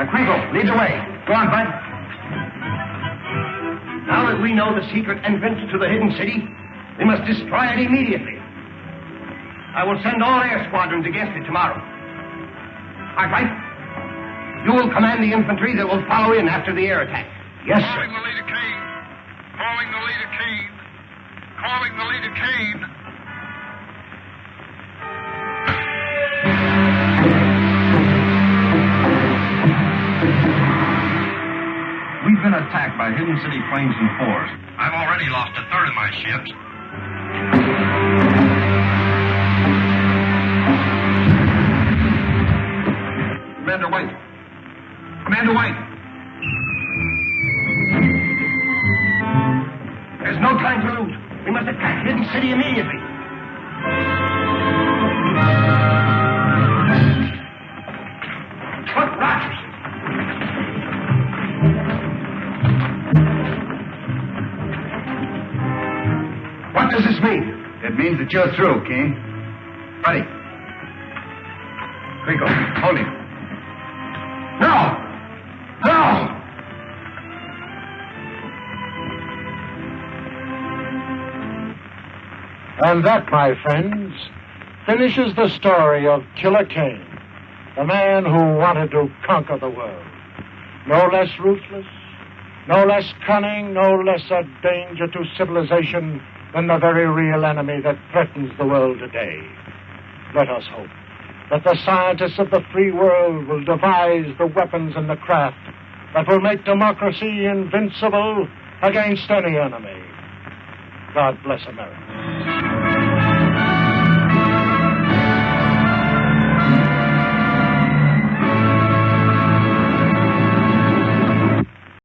Crinkle, lead the way. Go on, Bud. Now that we know the secret entrance to the hidden city, we must destroy it immediately. I will send all air squadrons against it tomorrow. Cartwright, you will command the infantry that will follow in after the air attack. Yes, sir. Calling the leader Kane. Calling the leader Kane. Calling the leader Kane. We've been attacked by hidden city planes and fours. I've already lost a third of my ships. Commander White. Commander White. There's no time to lose. We must attack hidden city immediately. Look, Rogers. What does this mean? It means that you're through, Kane. Buddy. Crinkle, hold him. No! No! And that, my friends, finishes the story of Killer Kane, the man who wanted to conquer the world. No less ruthless, no less cunning, no less a danger to civilization than the very real enemy that threatens the world today. Let us hope that the scientists of the free world will devise the weapons and the craft that will make democracy invincible against any enemy. God bless America.